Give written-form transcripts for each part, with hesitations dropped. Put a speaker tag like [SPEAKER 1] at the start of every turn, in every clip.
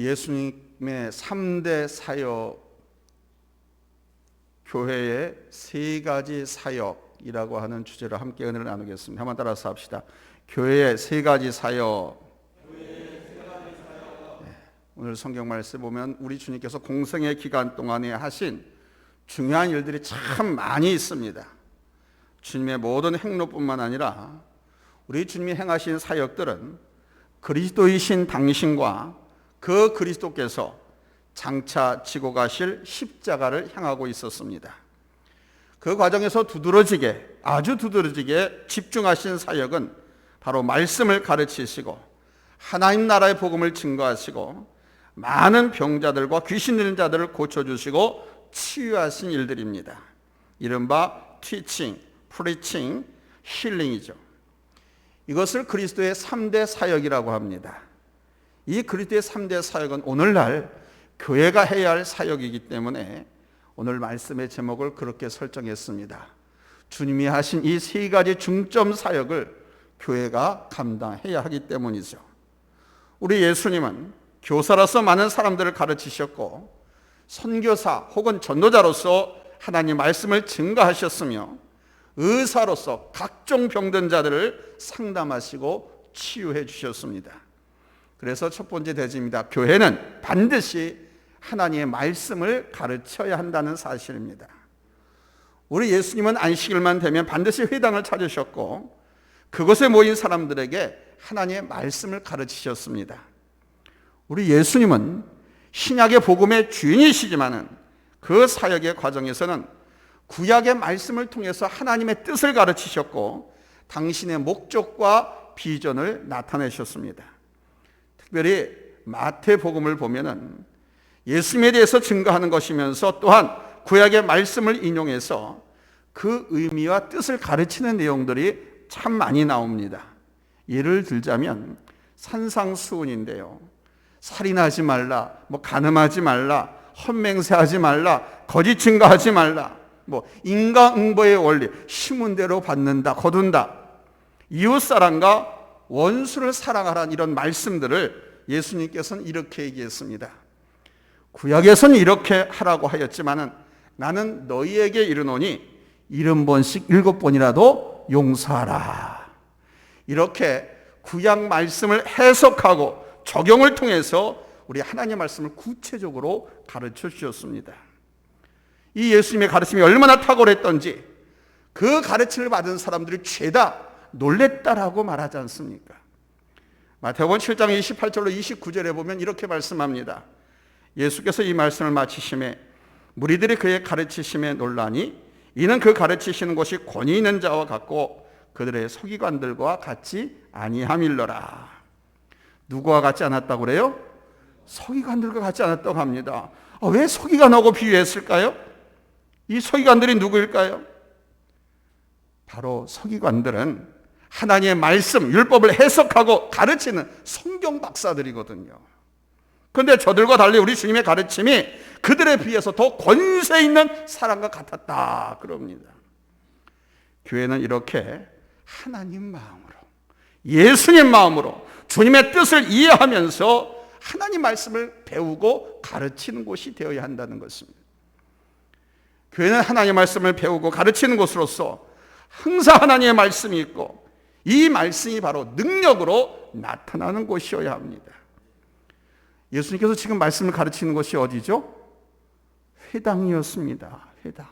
[SPEAKER 1] 예수님의 3대 사역, 교회의 3가지 사역이라고 하는 주제로 함께 은혜를 나누겠습니다. 한번 따라서 합시다. 교회의 3가지 사역. 오늘 성경 말씀 보면 우리 주님께서 공생의 기간 동안에 하신 중요한 일들이 참 많이 있습니다. 주님의 모든 행로뿐만 아니라 우리 주님이 행하신 사역들은 그리스도이신 당신과 그 그리스도께서 장차 지고 가실 십자가를 향하고 있었습니다. 그 과정에서 아주 두드러지게 집중하신 사역은 바로 말씀을 가르치시고 하나님 나라의 복음을 증거하시고 많은 병자들과 귀신 들린 자들을 고쳐주시고 치유하신 일들입니다. 이른바 티칭, 프리칭, 힐링이죠. 이것을 그리스도의 3대 사역이라고 합니다. 이 그리스도의 3대 사역은 오늘날 교회가 해야 할 사역이기 때문에 오늘 말씀의 제목을 그렇게 설정했습니다. 주님이 하신 이 3가지 중점 사역을 교회가 감당해야 하기 때문이죠. 우리 예수님은 교사로서 많은 사람들을 가르치셨고 선교사 혹은 전도자로서 하나님 말씀을 증거하셨으며 의사로서 각종 병든 자들을 상담하시고 치유해 주셨습니다. 그래서 첫 번째 대지입니다. 교회는 반드시 하나님의 말씀을 가르쳐야 한다는 사실입니다. 우리 예수님은 안식일만 되면 반드시 회당을 찾으셨고 그곳에 모인 사람들에게 하나님의 말씀을 가르치셨습니다. 우리 예수님은 신약의 복음의 주인이시지만은 그 사역의 과정에서는 구약의 말씀을 통해서 하나님의 뜻을 가르치셨고 당신의 목적과 비전을 나타내셨습니다. 특별히 마태복음을 보면은 예수님에 대해서 증거하는 것이면서 또한 구약의 말씀을 인용해서 그 의미와 뜻을 가르치는 내용들이 참 많이 나옵니다. 예를 들자면 산상수훈인데요. 살인하지 말라, 간음하지 말라, 헛맹세하지 말라, 거짓 증거하지 말라, 인과응보의 원리, 심은 대로 받는다, 거둔다, 이웃사랑과 원수를 사랑하라는 이런 말씀들을 예수님께서는 이렇게 얘기했습니다. 구약에서는 이렇게 하라고 하였지만은 나는 너희에게 이르노니 70번씩 7번이라도 용서하라. 이렇게 구약 말씀을 해석하고 적용을 통해서 우리 하나님의 말씀을 구체적으로 가르쳐 주셨습니다. 이 예수님의 가르침이 얼마나 탁월했던지 그 가르침을 받은 사람들이 죄다 놀랬다라고 말하지 않습니까? 마태복음 7장 28절로 29절에 보면 이렇게 말씀합니다. 예수께서 이 말씀을 마치심에 무리들이 그의 가르치심에 놀라니 이는 그 가르치시는 것이 권위 있는 자와 같고 그들의 서기관들과 같이 아니함일러라. 누구와 같지 않았다고 그래요? 서기관들과 같지 않았다고 합니다. 왜 서기관하고 비유했을까요? 이 서기관들이 누구일까요? 바로 서기관들은 하나님의 말씀, 율법을 해석하고 가르치는 성경 박사들이거든요. 그런데 저들과 달리 우리 주님의 가르침이 그들에 비해서 더 권세 있는 사람과 같았다 그럽니다. 교회는 이렇게 하나님 마음으로, 예수님 마음으로 주님의 뜻을 이해하면서 하나님 말씀을 배우고 가르치는 곳이 되어야 한다는 것입니다. 교회는 하나님의 말씀을 배우고 가르치는 곳으로서 항상 하나님의 말씀이 있고 이 말씀이 바로 능력으로 나타나는 곳이어야 합니다. 예수님께서 지금 말씀을 가르치는 곳이 어디죠? 회당이었습니다. 회당.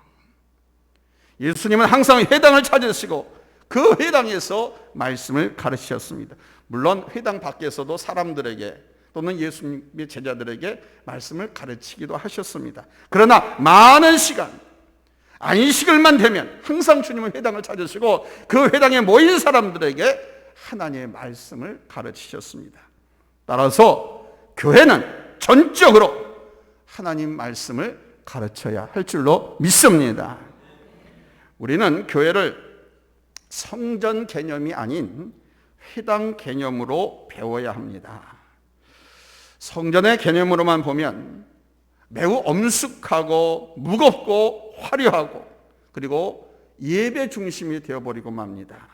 [SPEAKER 1] 예수님은 항상 회당을 찾으시고 그 회당에서 말씀을 가르치셨습니다. 물론 회당 밖에서도 사람들에게 또는 예수님의 제자들에게 말씀을 가르치기도 하셨습니다. 그러나 많은 시간, 안식일만 되면 항상 주님은 회당을 찾으시고 그 회당에 모인 사람들에게 하나님의 말씀을 가르치셨습니다. 따라서 교회는 전적으로 하나님 말씀을 가르쳐야 할 줄로 믿습니다. 우리는 교회를 성전 개념이 아닌 회당 개념으로 배워야 합니다. 성전의 개념으로만 보면 매우 엄숙하고 무겁고 화려하고 그리고 예배 중심이 되어버리고 맙니다.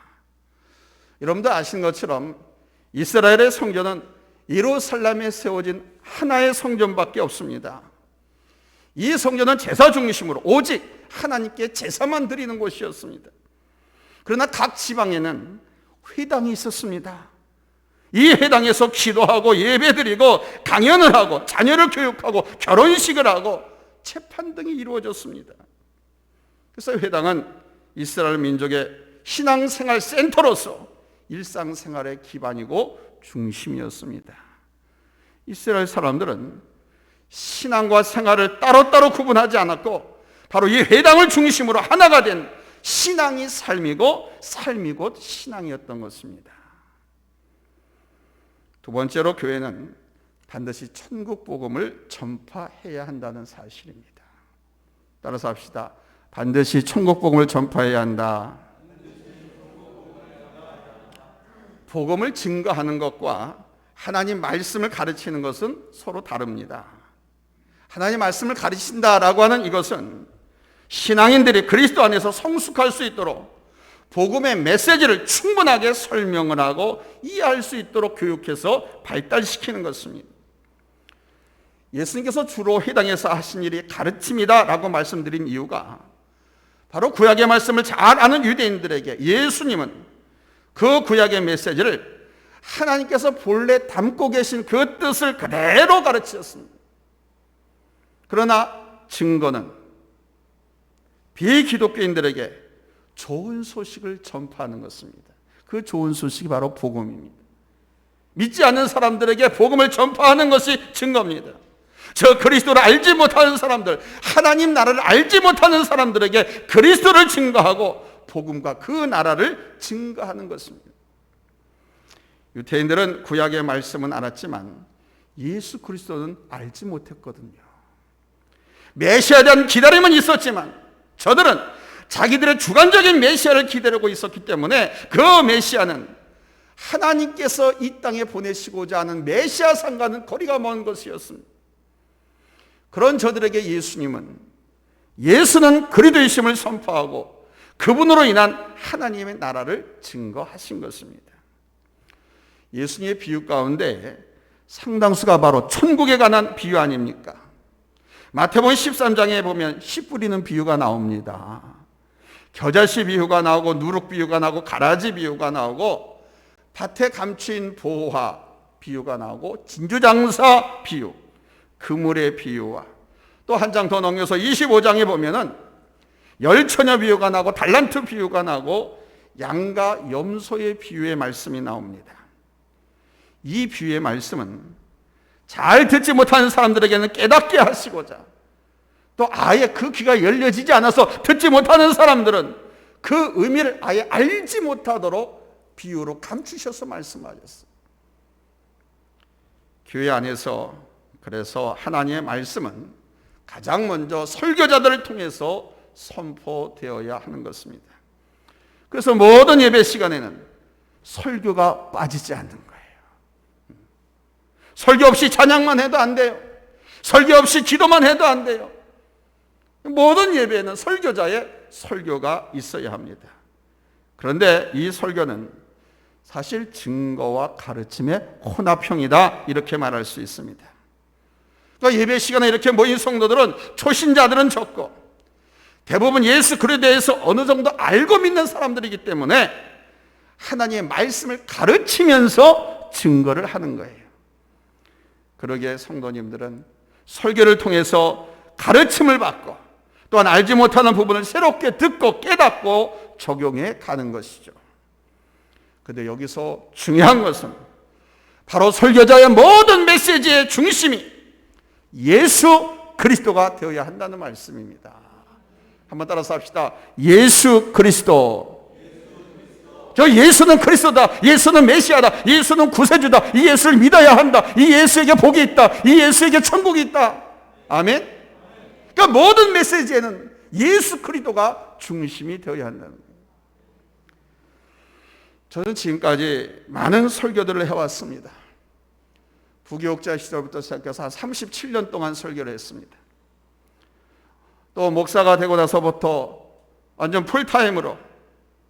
[SPEAKER 1] 여러분도 아시는 것처럼 이스라엘의 성전은 예루살렘에 세워진 하나의 성전밖에 없습니다. 이 성전은 제사 중심으로 오직 하나님께 제사만 드리는 곳이었습니다. 그러나 각 지방에는 회당이 있었습니다. 이 회당에서 기도하고 예배드리고 강연을 하고 자녀를 교육하고 결혼식을 하고 재판 등이 이루어졌습니다. 그래서 회당은 이스라엘 민족의 신앙생활 센터로서 일상생활의 기반이고 중심이었습니다. 이스라엘 사람들은 신앙과 생활을 따로따로 구분하지 않았고 바로 이 회당을 중심으로 하나가 된 신앙이 삶이고 삶이 곧 신앙이었던 것입니다. 두 번째로 교회는 반드시 천국 복음을 전파해야 한다는 사실입니다. 따라서 합시다. 반드시 천국 복음을 전파해야 한다. 복음을 증거하는 것과 하나님 말씀을 가르치는 것은 서로 다릅니다. 하나님 말씀을 가르친다라고 하는 이것은 신앙인들이 그리스도 안에서 성숙할 수 있도록 복음의 메시지를 충분하게 설명을 하고 이해할 수 있도록 교육해서 발달시키는 것입니다. 예수님께서 주로 회당에서 하신 일이 가르침이다라고 말씀드린 이유가 바로 구약의 말씀을 잘 아는 유대인들에게 예수님은 그 구약의 메시지를 하나님께서 본래 담고 계신 그 뜻을 그대로 가르치셨습니다. 그러나 증거는 비기독교인들에게 좋은 소식을 전파하는 것입니다. 그 좋은 소식이 바로 복음입니다. 믿지 않는 사람들에게 복음을 전파하는 것이 증거입니다. 저 그리스도를 알지 못하는 사람들, 하나님 나라를 알지 못하는 사람들에게 그리스도를 증거하고 복음과 그 나라를 증거하는 것입니다. 유대인들은 구약의 말씀은 알았지만 예수 그리스도는 알지 못했거든요. 메시아에 대한 기다림은 있었지만 저들은 자기들의 주관적인 메시아를 기다리고 있었기 때문에 그 메시아는 하나님께서 이 땅에 보내시고자 하는 메시아상과는 거리가 먼 것이었습니다. 그런 저들에게 예수는 그리스도이심을 선포하고 그분으로 인한 하나님의 나라를 증거하신 것입니다. 예수님의 비유 가운데 상당수가 바로 천국에 관한 비유 아닙니까? 마태복음 13장에 보면 씨 뿌리는 비유가 나옵니다. 겨자씨 비유가 나오고 누룩 비유가 나오고 가라지 비유가 나오고 밭에 감추인 보화 비유가 나오고 진주장사 비유, 그물의 비유와 또 한 장 더 넘겨서 25장에 보면은 열처녀 비유가 나오고 달란트 비유가 나오고 양과 염소의 비유의 말씀이 나옵니다. 이 비유의 말씀은 잘 듣지 못하는 사람들에게는 깨닫게 하시고자 또 아예 그 귀가 열려지지 않아서 듣지 못하는 사람들은 그 의미를 아예 알지 못하도록 비유로 감추셔서 말씀하셨어요. 교회 안에서 그래서 하나님의 말씀은 가장 먼저 설교자들을 통해서 선포되어야 하는 것입니다. 그래서 모든 예배 시간에는 설교가 빠지지 않는 거예요. 설교 없이 찬양만 해도 안 돼요. 설교 없이 기도만 해도 안 돼요. 모든 예배에는 설교자의 설교가 있어야 합니다. 그런데 이 설교는 사실 증거와 가르침의 혼합형이다 이렇게 말할 수 있습니다. 그러니까 예배 시간에 이렇게 모인 성도들은 초신자들은 적고 대부분 예수 그리스도에 대해서 어느 정도 알고 믿는 사람들이기 때문에 하나님의 말씀을 가르치면서 증거를 하는 거예요. 그러기에 성도님들은 설교를 통해서 가르침을 받고 또한 알지 못하는 부분을 새롭게 듣고 깨닫고 적용해 가는 것이죠. 그런데 여기서 중요한 것은 바로 설교자의 모든 메시지의 중심이 예수 그리스도가 되어야 한다는 말씀입니다. 한번 따라서 합시다. 예수 그리스도. 저 예수는 그리스도다. 예수는 메시아다. 예수는 구세주다. 이 예수를 믿어야 한다. 이 예수에게 복이 있다. 이 예수에게 천국이 있다. 아멘. 그러니까 모든 메시지에는 예수 그리스도가 중심이 되어야 한다는 거예요. 저는 지금까지 많은 설교들을 해왔습니다. 부교육자 시절부터 시작해서 한 37년 동안 설교를 했습니다. 또 목사가 되고 나서부터 완전 풀타임으로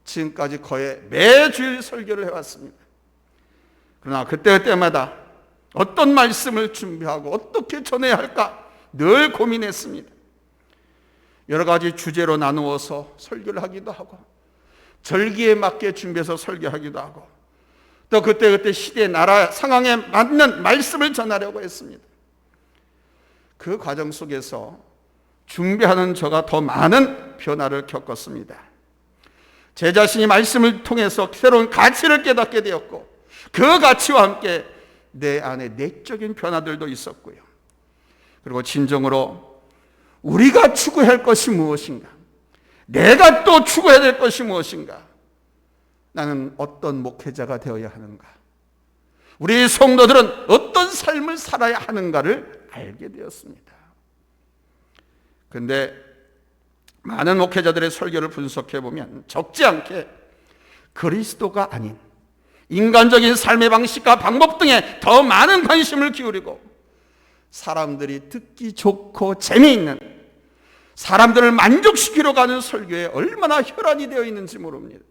[SPEAKER 1] 지금까지 거의 매주일 설교를 해왔습니다. 그러나 그때마다 어떤 말씀을 준비하고 어떻게 전해야 할까 늘 고민했습니다. 여러 가지 주제로 나누어서 설교를 하기도 하고 절기에 맞게 준비해서 설교하기도 하고 또 그때그때 시대 나라 상황에 맞는 말씀을 전하려고 했습니다. 그 과정 속에서 준비하는 저가 더 많은 변화를 겪었습니다. 제 자신이 말씀을 통해서 새로운 가치를 깨닫게 되었고 그 가치와 함께 내 안에 내적인 변화들도 있었고요. 그리고 진정으로 우리가 추구할 것이 무엇인가? 내가 또 추구해야 될 것이 무엇인가? 나는 어떤 목회자가 되어야 하는가? 우리 성도들은 어떤 삶을 살아야 하는가를 알게 되었습니다. 그런데 많은 목회자들의 설교를 분석해 보면 적지 않게 그리스도가 아닌 인간적인 삶의 방식과 방법 등에 더 많은 관심을 기울이고 사람들이 듣기 좋고 재미있는 사람들을 만족시키러 가는 설교에 얼마나 혈안이 되어 있는지 모릅니다.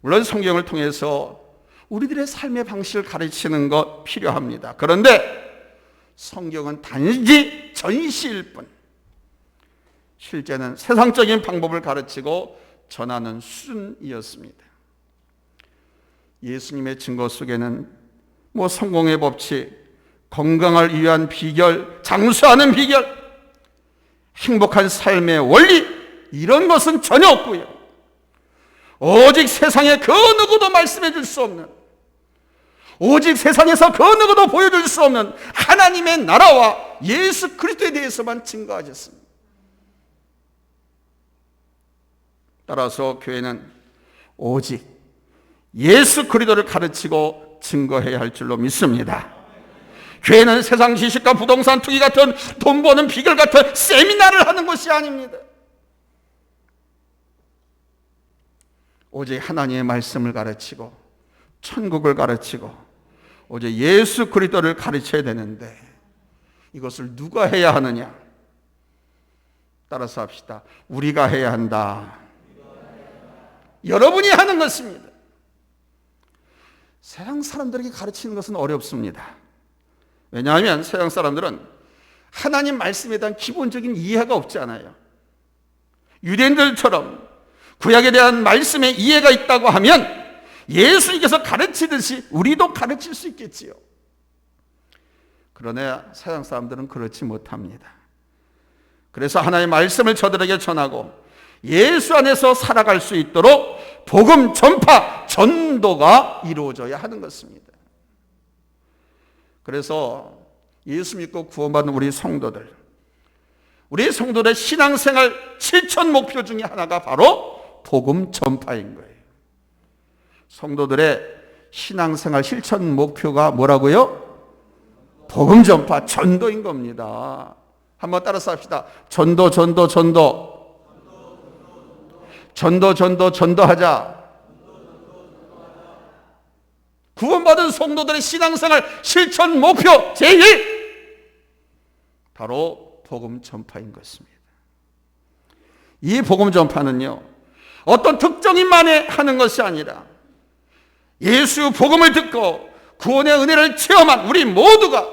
[SPEAKER 1] 물론 성경을 통해서 우리들의 삶의 방식을 가르치는 것 필요합니다. 그런데 성경은 단지 전시일 뿐 실제는 세상적인 방법을 가르치고 전하는 수준이었습니다. 예수님의 증거 속에는 성공의 법칙, 건강을 위한 비결, 장수하는 비결, 행복한 삶의 원리 이런 것은 전혀 없고요. 오직 세상에 그 누구도 말씀해 줄 수 없는, 오직 세상에서 그 누구도 보여줄 수 없는 하나님의 나라와 예수 그리스도에 대해서만 증거하셨습니다. 따라서 교회는 오직 예수 그리스도를 가르치고 증거해야 할 줄로 믿습니다. 교회는 세상 지식과 부동산 투기 같은 돈 버는 비결 같은 세미나를 하는 것이 아닙니다. 오직 하나님의 말씀을 가르치고 천국을 가르치고 오직 예수 그리스도를 가르쳐야 되는데 이것을 누가 해야 하느냐? 따라서 합시다. 우리가 해야 한다. 여러분이 하는 것입니다. 세상 사람들에게 가르치는 것은 어렵습니다. 왜냐하면 세상 사람들은 하나님 말씀에 대한 기본적인 이해가 없지 않아요. 유대인들처럼 구약에 대한 말씀의 이해가 있다고 하면 예수님께서 가르치듯이 우리도 가르칠 수 있겠지요. 그러나 세상 사람들은 그렇지 못합니다. 그래서 하나님의 말씀을 저들에게 전하고 예수 안에서 살아갈 수 있도록 복음 전파, 전도가 이루어져야 하는 것입니다. 그래서 예수 믿고 구원받는 우리 성도들의 신앙생활 실천 목표 중에 하나가 바로 복음 전파인 거예요. 성도들의 신앙생활 실천 목표가 뭐라고요? 복음 전파, 전도인 겁니다. 한번 따라서 합시다. 전도, 전도, 전도. 전도, 전도, 전도하자. 구원받은 성도들의 신앙생활 실천 목표 제1 바로 복음 전파인 것입니다. 이 복음 전파는요 어떤 특정인만이 하는 것이 아니라 예수 복음을 듣고 구원의 은혜를 체험한 우리 모두가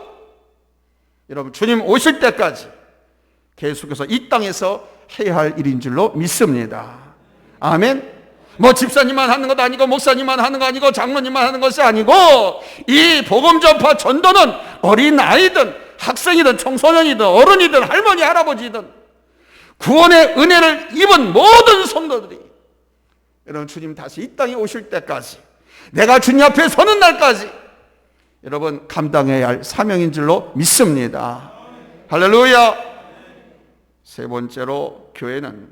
[SPEAKER 1] 여러분 주님 오실 때까지 계속해서 이 땅에서 해야 할 일인 줄로 믿습니다. 아멘. 집사님만 하는 것도 아니고 목사님만 하는 거 아니고 장로님만 하는 것이 아니고 이 복음 전파 전도는 어린 아이든 학생이든 청소년이든 어른이든 할머니 할아버지든 구원의 은혜를 입은 모든 성도들이 여러분 주님 다시 이 땅에 오실 때까지 내가 주님 앞에 서는 날까지 여러분 감당해야 할 사명인 줄로 믿습니다. 할렐루야. 세 번째로 교회는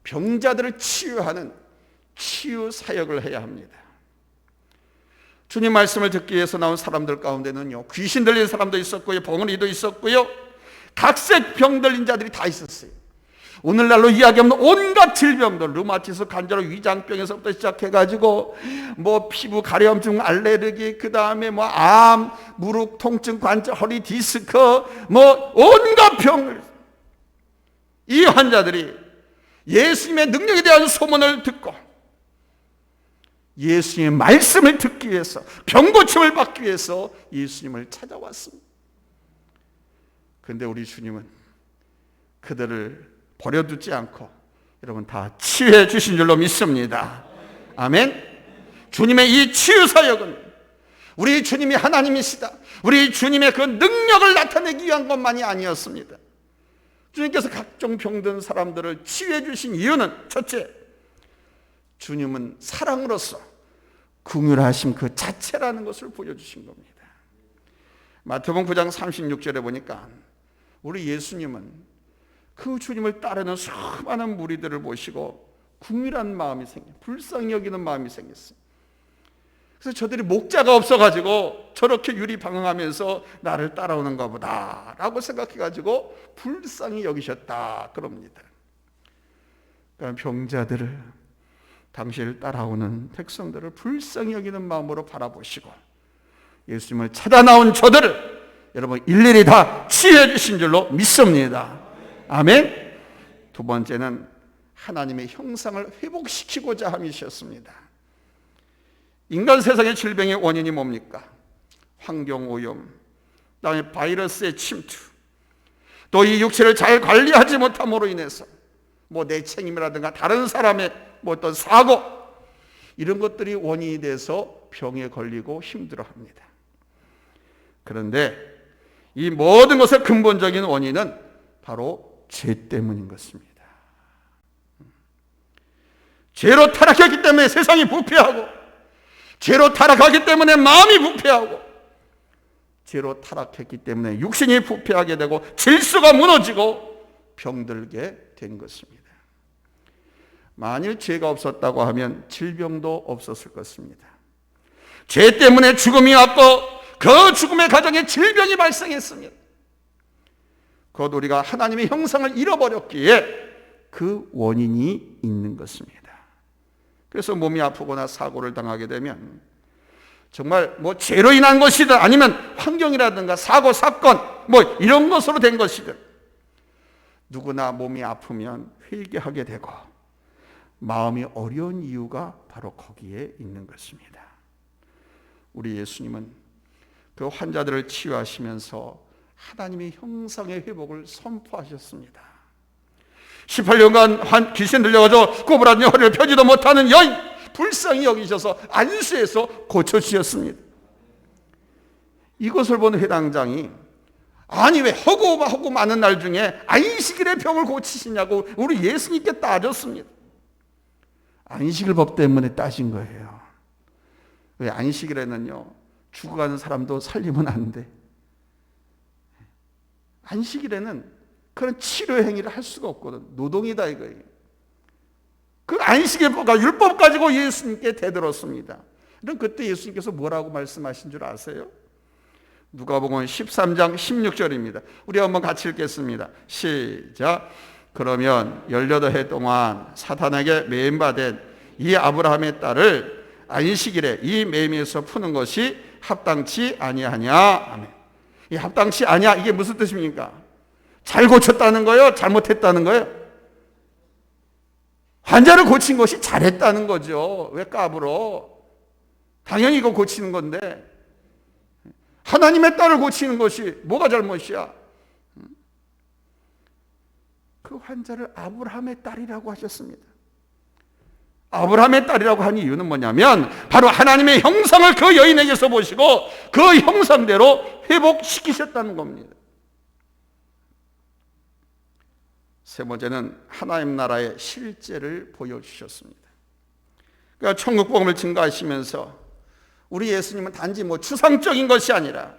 [SPEAKER 1] 병자들을 치유하는 치유 사역을 해야 합니다. 주님 말씀을 듣기 위해서 나온 사람들 가운데는요 귀신 들린 사람도 있었고요 벙어리도 있었고요 각색 병 들린 자들이 다 있었어요. 오늘날로 이야기하면 온갖 질병들 류마티스 관절 위장병에서부터 시작해가지고 피부 가려움증 알레르기 그 다음에 암 무릎 통증 관절 허리 디스크 온갖 병을 이 환자들이 예수님의 능력에 대한 소문을 듣고 예수님의 말씀을 듣기 위해서, 병고침을 받기 위해서 예수님을 찾아왔습니다. 그런데 우리 주님은 그들을 버려두지 않고 여러분 다 치유해 주신 줄로 믿습니다. 아멘. 주님의 이 치유 사역은 우리 주님이 하나님이시다, 우리 주님의 그 능력을 나타내기 위한 것만이 아니었습니다. 주님께서 각종 병든 사람들을 치유해 주신 이유는 첫째, 주님은 사랑으로서 긍휼하심 그 자체라는 것을 보여주신 겁니다. 마태복음 9장 36절에 보니까 우리 예수님은 그 주님을 따르는 수많은 무리들을 보시고 긍휼한 마음이 불쌍히 여기는 마음이 생겼어요. 그래서 저들이 목자가 없어가지고 저렇게 유리방황하면서 나를 따라오는가 보다라고 생각해가지고 불쌍히 여기셨다 그럽니다. 그러니까 병자들을, 당신을 따라오는 백성들을 불쌍히 여기는 마음으로 바라보시고 예수님을 찾아 나온 저들을 여러분 일일이 다 치유해 주신 줄로 믿습니다. 아멘. 두 번째는 하나님의 형상을 회복시키고자 함이셨습니다. 인간 세상의 질병의 원인이 뭡니까? 환경오염, 그다음에 바이러스의 침투, 또 이 육체를 잘 관리하지 못함으로 인해서 내 책임이라든가 다른 사람의 어떤 사고, 이런 것들이 원인이 돼서 병에 걸리고 힘들어합니다. 그런데 이 모든 것의 근본적인 원인은 바로 죄 때문인 것입니다. 죄로 타락했기 때문에 세상이 부패하고, 죄로 타락하기 때문에 마음이 부패하고, 죄로 타락했기 때문에 육신이 부패하게 되고 질서가 무너지고 병들게 된 것입니다. 만일 죄가 없었다고 하면 질병도 없었을 것입니다. 죄 때문에 죽음이 왔고 그 죽음의 과정에 질병이 발생했습니다. 곧 우리가 하나님의 형상을 잃어버렸기에 그 원인이 있는 것입니다. 그래서 몸이 아프거나 사고를 당하게 되면 정말 죄로 인한 것이든 아니면 환경이라든가 사고, 사건 이런 것으로 된 것이든 누구나 몸이 아프면 회개하게 되고 마음이 어려운 이유가 바로 거기에 있는 것입니다. 우리 예수님은 그 환자들을 치유하시면서 하나님의 형상의 회복을 선포하셨습니다. 18년간 귀신 들려가지고 꼬부라진 허리를 펴지도 못하는 여인 불쌍히 여기셔서 안수해서 고쳐주셨습니다. 이것을 본 회당장이 아니 왜 허구 많은 날 중에 안식일에 병을 고치시냐고 우리 예수님께 따졌습니다. 안식일 법 때문에 따진 거예요. 왜? 안식일에는요 죽어가는 사람도 살리면 안 돼. 안식일에는 그런 치료 행위를 할 수가 없거든. 노동이다 이거예요. 그 안식일법과 율법 가지고 예수님께 대들었습니다. 그럼 그때 예수님께서 뭐라고 말씀하신 줄 아세요? 누가복음 13장 16절입니다. 우리 한번 같이 읽겠습니다. 시작. 그러면 18해 동안 사탄에게 매임받은 이 아브라함의 딸을 안식일에 이 매임에서 푸는 것이 합당치 아니하냐. 아멘. 이 합당치 아니야, 이게 무슨 뜻입니까? 잘 고쳤다는 거예요? 잘못했다는 거예요? 환자를 고친 것이 잘했다는 거죠. 왜 까불어? 당연히 이거 고치는 건데 하나님의 딸을 고치는 것이 뭐가 잘못이야? 그 환자를 아브라함의 딸이라고 하셨습니다. 아브라함의 딸이라고 한 이유는 뭐냐면 바로 하나님의 형상을 그 여인에게서 보시고 그 형상대로 회복시키셨다는 겁니다. 세 번째는 하나님 나라의 실제를 보여주셨습니다. 그러니까 천국 복음을 증거하시면서 우리 예수님은 단지 추상적인 것이 아니라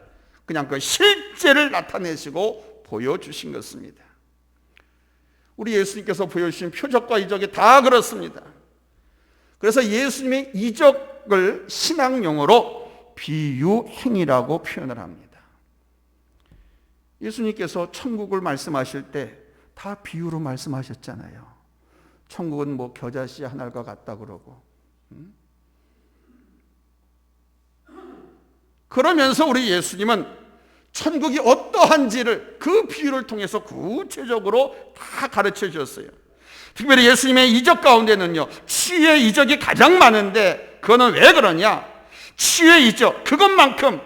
[SPEAKER 1] 그냥 그 실제를 나타내시고 보여주신 것입니다. 우리 예수님께서 보여주신 표적과 이적이 다 그렇습니다. 그래서 예수님의 이적을 신학 용어로 비유행위라고 표현을 합니다. 예수님께서 천국을 말씀하실 때 다 비유로 말씀하셨잖아요. 천국은 겨자씨 하나가 같다 그러고. 그러면서 우리 예수님은 천국이 어떠한지를 그 비유를 통해서 구체적으로 다 가르쳐 주셨어요. 특별히 예수님의 이적 가운데는요 치유의 이적이 가장 많은데 그거는 왜 그러냐? 치유에 있죠. 그것만큼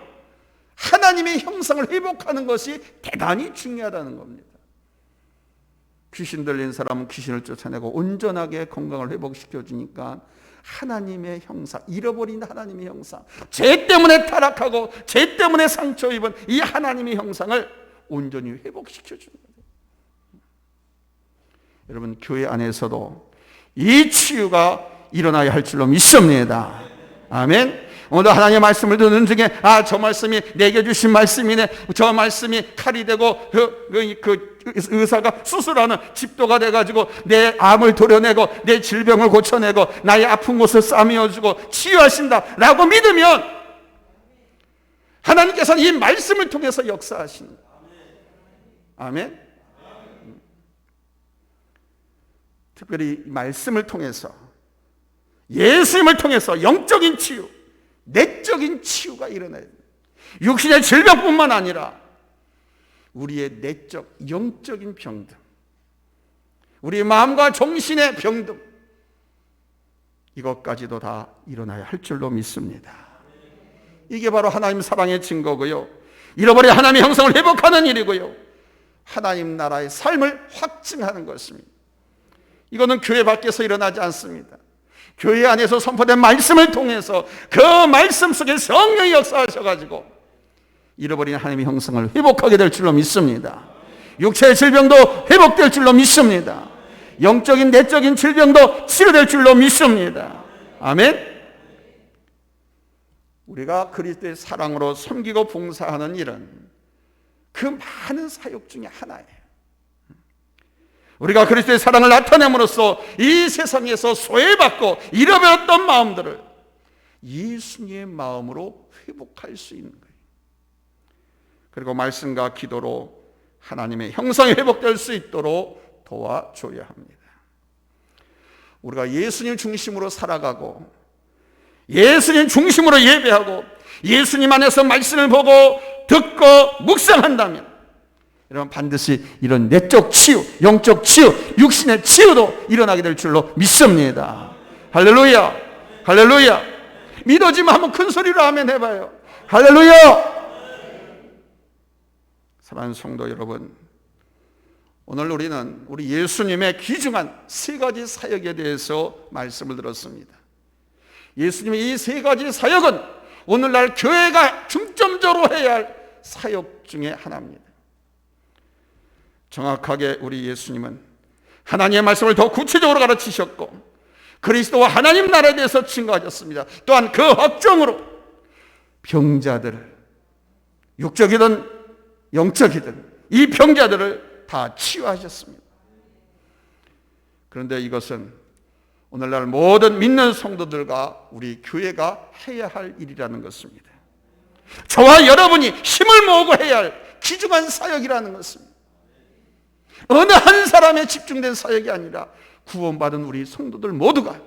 [SPEAKER 1] 하나님의 형상을 회복하는 것이 대단히 중요하다는 겁니다. 귀신 들린 사람은 귀신을 쫓아내고 온전하게 건강을 회복시켜 주니까 하나님의 형상, 잃어버린 하나님의 형상, 죄 때문에 타락하고 죄 때문에 상처 입은 이 하나님의 형상을 온전히 회복시켜 주는 거예요. 여러분, 교회 안에서도 이 치유가 일어나야 할 줄로 믿습니다. 아멘. 오늘 하나님의 말씀을 듣는 중에 저 말씀이 내게 주신 말씀이네, 저 말씀이 칼이 되고 그 의사가 수술하는 집도가 돼가지고 내 암을 도려내고 내 질병을 고쳐내고 나의 아픈 곳을 싸매어주고 치유하신다 라고 믿으면 하나님께서는 이 말씀을 통해서 역사하시는 거예요. 아멘. 특별히 말씀을 통해서, 예수님을 통해서 영적인 치유, 내적인 치유가 일어나야 됩니다. 육신의 질병뿐만 아니라 우리의 내적, 영적인 병든, 우리 마음과 정신의 병든, 이것까지도 다 일어나야 할 줄로 믿습니다. 이게 바로 하나님 사랑의 증거고요, 잃어버린 하나님의 형상을 회복하는 일이고요, 하나님 나라의 삶을 확증하는 것입니다. 이거는 교회 밖에서 일어나지 않습니다. 교회 안에서 선포된 말씀을 통해서 그 말씀 속에 성령이 역사하셔가지고 잃어버린 하나님의 형상을 회복하게 될 줄로 믿습니다. 육체의 질병도 회복될 줄로 믿습니다. 영적인 내적인 질병도 치료될 줄로 믿습니다. 아멘. 우리가 그리스도의 사랑으로 섬기고 봉사하는 일은 그 많은 사역 중에 하나예요. 우리가 그리스도의 사랑을 나타냄으로써 이 세상에서 소외받고 잃어버렸던 마음들을 예수님의 마음으로 회복할 수 있는 거예요. 그리고 말씀과 기도로 하나님의 형상이 회복될 수 있도록 도와줘야 합니다. 우리가 예수님 중심으로 살아가고 예수님 중심으로 예배하고 예수님 안에서 말씀을 보고 듣고 묵상한다면 여러분, 반드시 이런 내적 치유, 영적 치유, 육신의 치유도 일어나게 될 줄로 믿습니다. 할렐루야, 할렐루야. 믿어지면 한번 큰 소리로 아멘 해봐요. 할렐루야. 사랑하는 성도 여러분, 오늘 우리는 우리 예수님의 귀중한 세 가지 사역에 대해서 말씀을 들었습니다. 예수님의 이 세 가지 사역은 오늘날 교회가 중점적으로 해야 할 사역 중에 하나입니다. 정확하게 우리 예수님은 하나님의 말씀을 더 구체적으로 가르치셨고 그리스도와 하나님 나라에 대해서 증거하셨습니다. 또한 그 확정으로 병자들을, 육적이든 영적이든 이 병자들을 다 치유하셨습니다. 그런데 이것은 오늘날 모든 믿는 성도들과 우리 교회가 해야 할 일이라는 것입니다. 저와 여러분이 힘을 모으고 해야 할 귀중한 사역이라는 것입니다. 어느 한 사람에 집중된 사역이 아니라 구원받은 우리 성도들 모두가,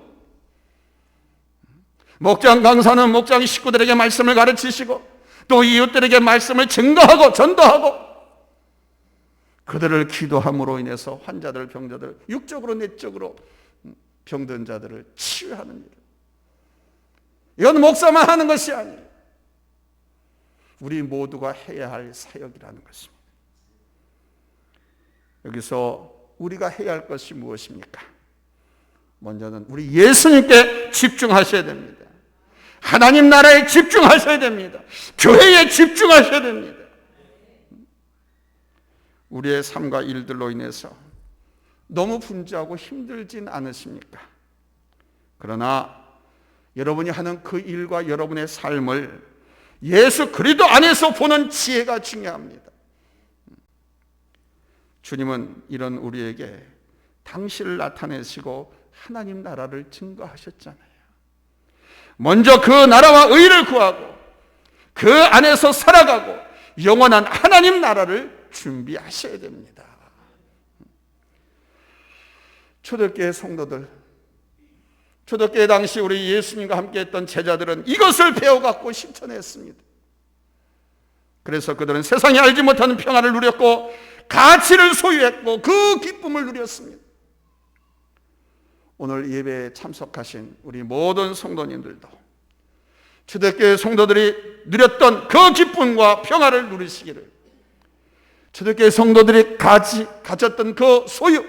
[SPEAKER 1] 목장 강사는 목장 식구들에게 말씀을 가르치시고 또 이웃들에게 말씀을 증거하고 전도하고 그들을 기도함으로 인해서 환자들, 병자들, 육적으로 내적으로 병든 자들을 치유하는 일. 이건 목사만 하는 것이 아니에요. 우리 모두가 해야 할 사역이라는 것입니다. 여기서 우리가 해야 할 것이 무엇입니까? 먼저는 우리 예수님께 집중하셔야 됩니다. 하나님 나라에 집중하셔야 됩니다. 교회에 집중하셔야 됩니다. 우리의 삶과 일들로 인해서 너무 분주하고 힘들진 않으십니까? 그러나 여러분이 하는 그 일과 여러분의 삶을 예수 그리스도 안에서 보는 지혜가 중요합니다. 주님은 이런 우리에게 당신을 나타내시고 하나님 나라를 증거하셨잖아요. 먼저 그 나라와 의를 구하고 그 안에서 살아가고 영원한 하나님 나라를 준비하셔야 됩니다. 초대교회 성도들, 초대교회 당시 우리 예수님과 함께 했던 제자들은 이것을 배워갖고 실천했습니다. 그래서 그들은 세상이 알지 못하는 평안을 누렸고 가치를 소유했고 그 기쁨을 누렸습니다. 오늘 예배에 참석하신 우리 모든 성도님들도 초대교회 성도들이 누렸던 그 기쁨과 평화를 누리시기를, 초대교회 성도들이 가졌던 그 소유,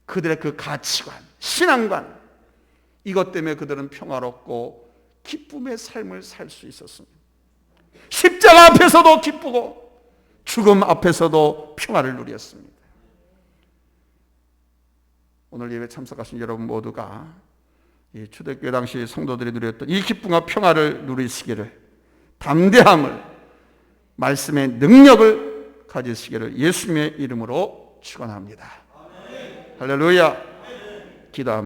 [SPEAKER 1] 그들의 그 가치관, 신앙관, 이것 때문에 그들은 평화롭고 기쁨의 삶을 살 수 있었습니다. 십자가 앞에서도 기쁘고 죽음 앞에서도 평화를 누렸습니다. 오늘 예배 참석하신 여러분 모두가 이 초대교회 당시 성도들이 누렸던 이 기쁨과 평화를 누리시기를, 담대함을, 말씀의 능력을 가지시기를 예수님의 이름으로 축원합니다. 할렐루야. 기도합니다.